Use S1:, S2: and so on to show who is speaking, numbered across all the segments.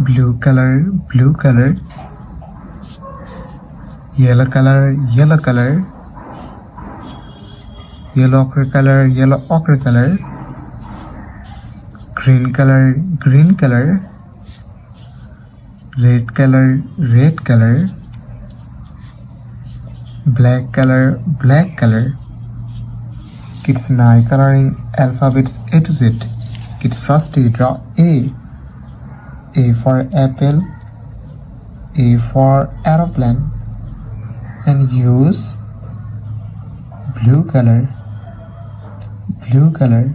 S1: blue color, blue color, yellow color, yellow color, yellow ochre color, yellow ochre color, green color, green color, red color, red color, black color, black color. Kids now coloring alphabets A to Z. Kids first draw A. A for apple, A for aeroplane, and use blue color, blue color.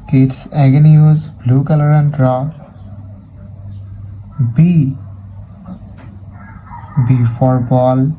S1: Kids again use blue color and draw B. B for ball,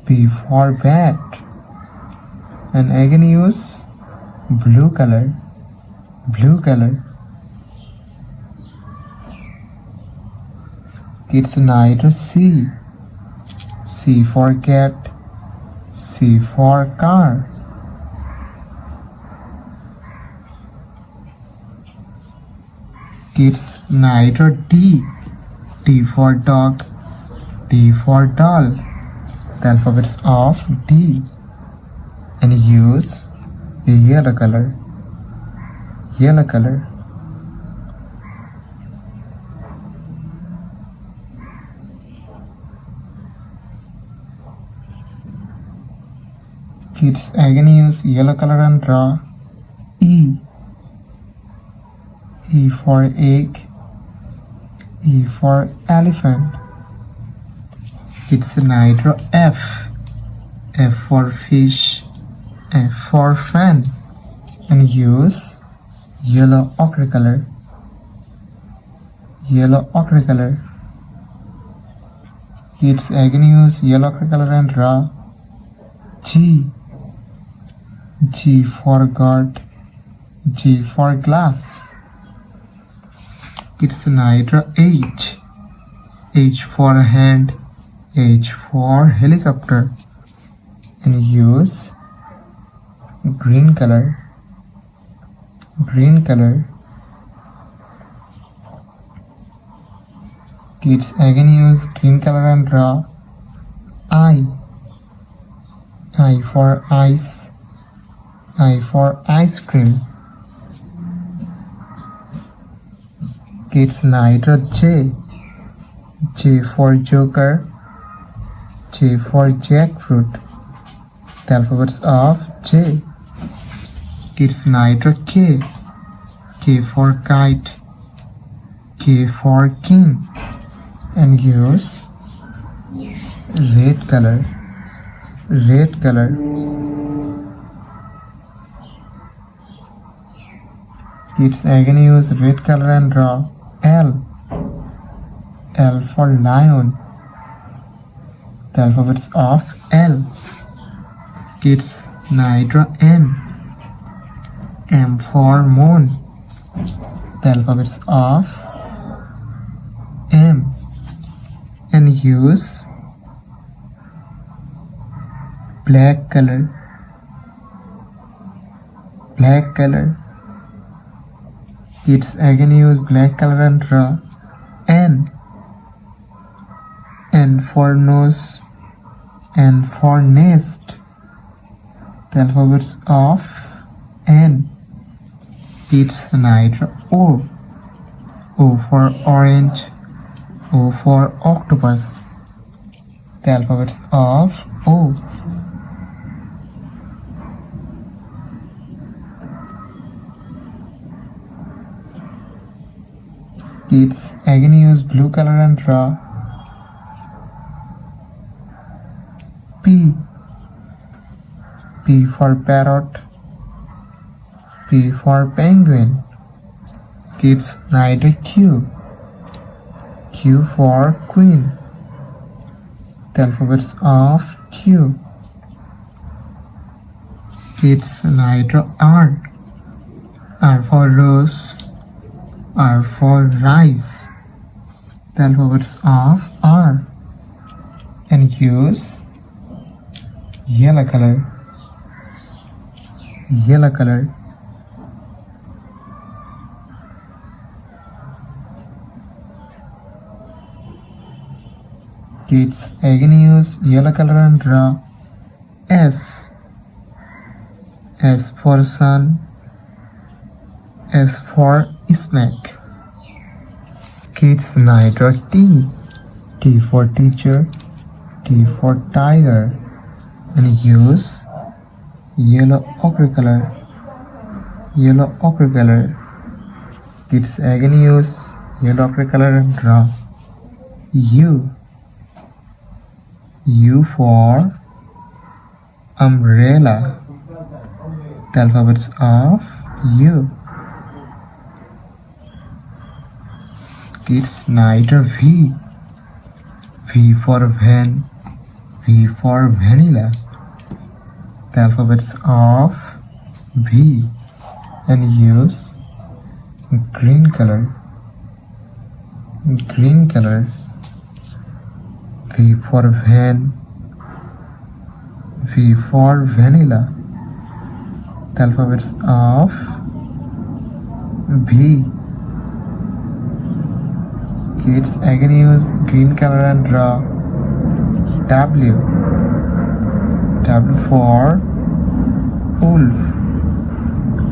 S1: B for bat, and again use blue color, blue color. Kids now to C. C for cat, C for car. Kids now to D. D for dog, D for doll. The alphabets of D, and use a yellow color, yellow color. Kids again use yellow color and draw E. E for egg, E for elephant. Kids now draw F. F for fish, F for fan, and use yellow ochre color, yellow ochre color. Kids again use yellow ochre color and draw G. G for gourd, G for glass. Kids now draw H. H for hand, H for helicopter, and use green color, green color. Kids again use green color and draw I. I for ice, I for ice cream. Kids now draw J. J for joker, J for jackfruit. The alphabets of J. Kids now draw K. K for kite, K for king, and use red color, red color. Kids again use red color and draw L. L for lion. The alphabets of L. Kids now draw M. M for moon. The alphabets of M, and use black color, black color. Kids again use black color and draw N. N for nose, N for nest. The alphabets of N. Kids now draw O. O for orange, O for octopus. The alphabets of O. Kids again use blue color and draw P. P for parrot, P for penguin. Kids now draw Q. Q for queen. The alphabets of Q. Kids now draw R. R for rose, R for rice. The alphabets of R, and use yellow color, yellow color. Kids again use yellow color and draw S. S for sun, S for snake. Kids night draw T. T for teacher, T for tiger, and use yellow ochre color. Yellow ochre color. Kids again use yellow ochre color and draw U. U for umbrella. The alphabets of U. Kids night V. V for van, V for vanilla. The alphabets of V, and use green color. Green color. V for van, V for vanilla. The alphabets of V. Kids again use green color and draw W. W for wolf.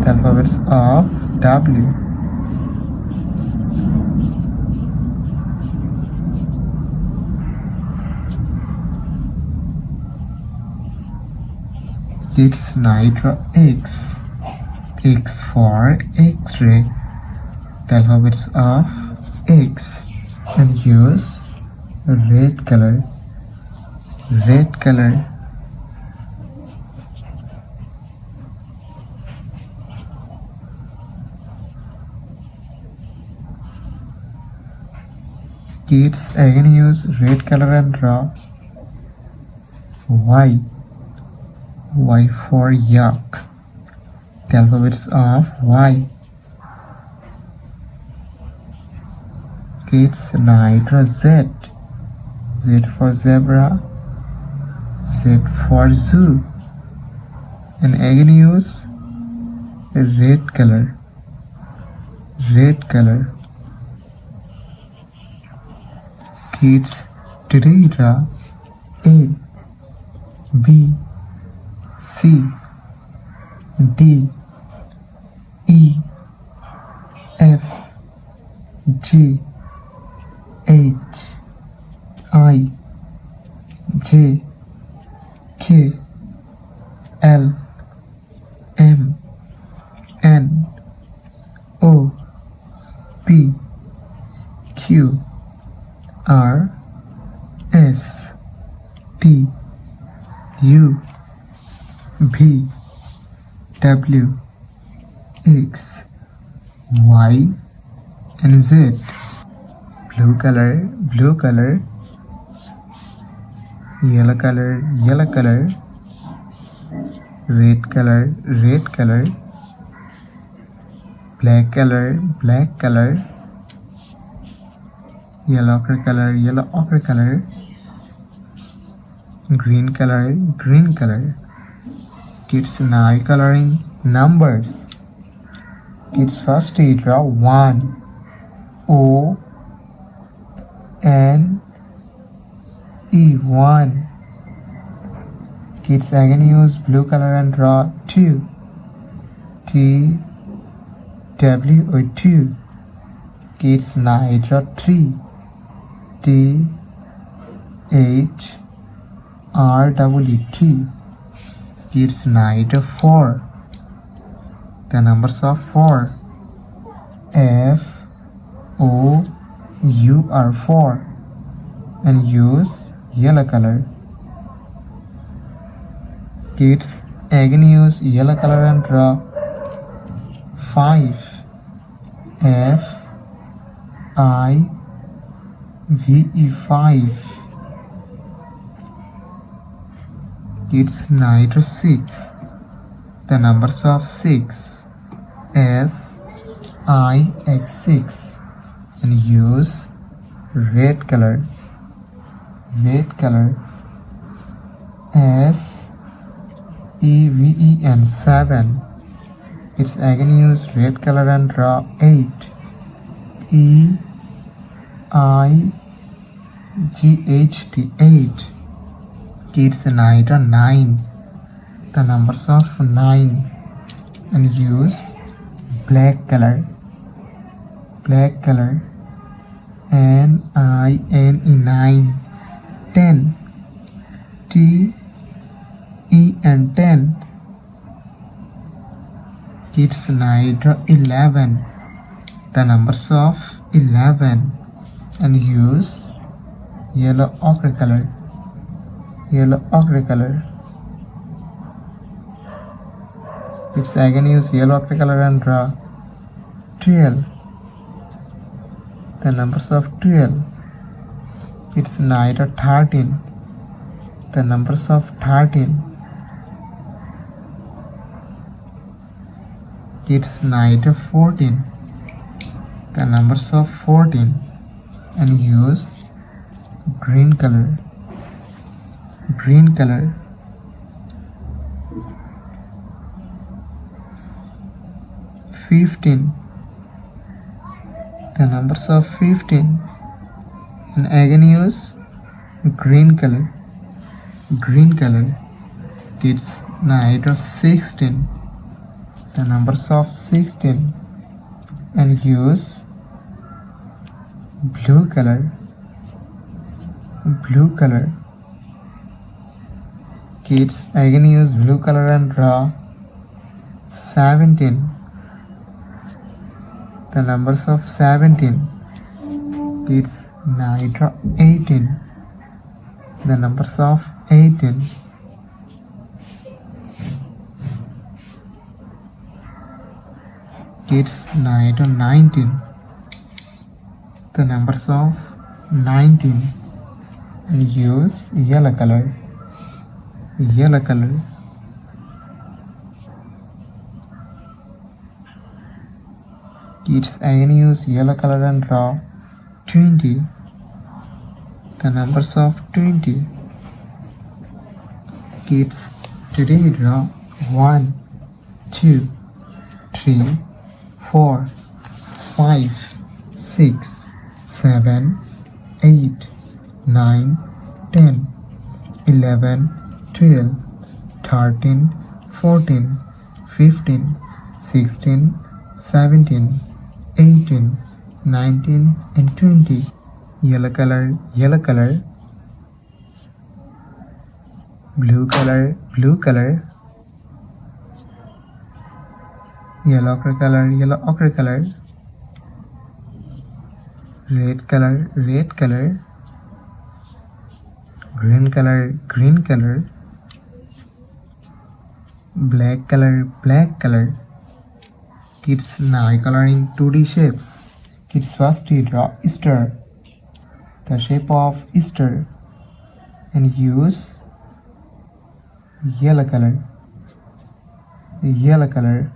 S1: The alphabets of W. Kids night draw X. X for X-ray. The alphabets of X, and use red color. Red color. Kids again use red color and draw Y. Y for yak. The alphabets of Y. Kids night draw Z. Z for zebra, Z for zoo, and again use red color. Red color. Kids today draw A, B, C, D, E, F, G, H, I, J, K, L, M, N, O, P, Q, R, S, T, U, V, W, X, Y, and Z. Blue color, blue color. Yellow color, yellow color. Red color, red color. Black color, black color. Yellow ochre color, yellow ochre color. Green color, green color. Kids now coloring numbers. Kids first draw 1, O, N, E, 1. Kids again use blue color and draw 2, T, W, or 2. Kids now draw 3, T, H, R, W, T. Kids now draw 4. The numbers of 4. F, O, U are 4, and use yellow color. Kids again use yellow color and draw 5. F, I, V, E, 5. Kids now draw 6. The numbers of 6. S, I, X, 6, and use red color. Red color. S, E, V, E, and 7. It's again use red color and draw 8. E, I, GHT 8. Kids write 9. The numbers of 9 and use black color. Black color. NINE 9. 10. TEN 10. Kids write 11. The numbers of 11 and use yellow ochre color. Yellow ochre color. Kids again use yellow ochre color and draw 12. The numbers of 12. Kids write 13. The numbers of 13. Kids write 14. The numbers of 14 and use green color. Green color. 15. The numbers of 15 and again use green color. Green color. Kids write 16. The numbers of 16 and use blue color. Blue color. Kids again use blue color and draw 17. The numbers of 17. Kids draw 18. The numbers of 18. Kids draw 19. The numbers of 19 and use yellow color. Yellow color. Kids again use yellow color and draw 20. The numbers of 20. Kids today draw 1, 2, 3, 4, 5, 6, 7, 8, 9, 10, 11, 12, 13, 14, 15, 16, 17, 18, 19 and 20. Yellow color, yellow color. Blue color, blue color. Yellow ochre color, yellow ochre color. Red color, red color. Green color, green color. Black color, black color. Kids now coloring 2D shapes. Kids first draw Easter. The shape of Easter and use yellow color. Yellow color.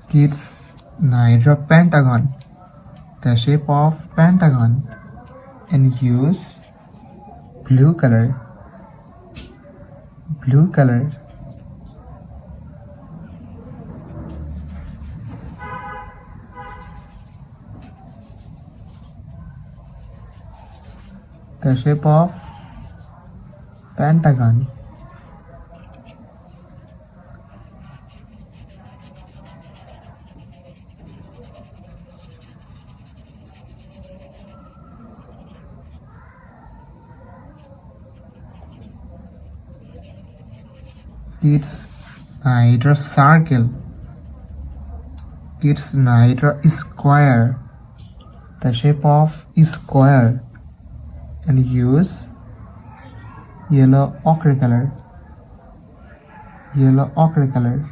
S1: Kids now draw pentagon. The shape of pentagon and use blue color. Blue color. The shape of pentagon. Kids draw circle. Kids draw square. The shape of square and use yellow ochre color. Yellow ochre color.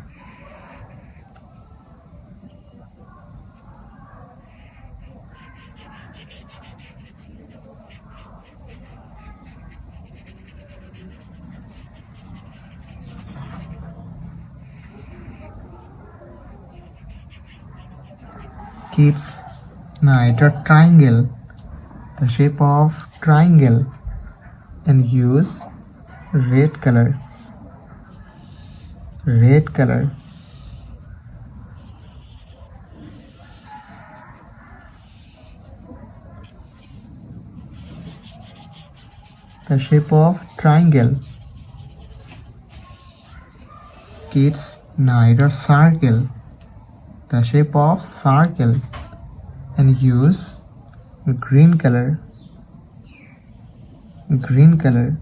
S1: Kids, night a triangle, the shape of triangle, and use red color. Red color. The shape of triangle. Kids, night a circle, the shape of circle, and use green color. Green color.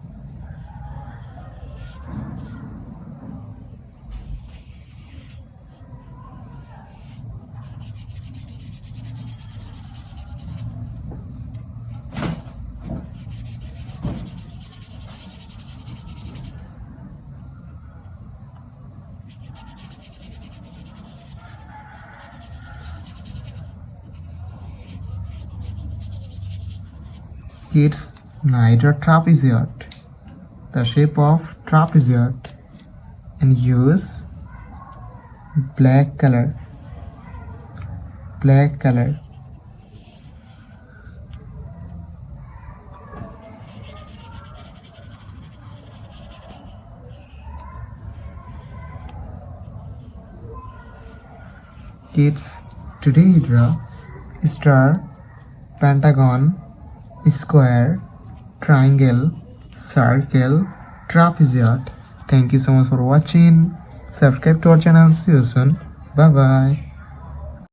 S1: Kids, night a trapezoid, the shape of trapezoid, and use black color. Black color. Kids, today draw star, pentagon, square, triangle, circle, trapezoid. Thank you so much for watching. Subscribe to our channel. See you soon. Bye bye.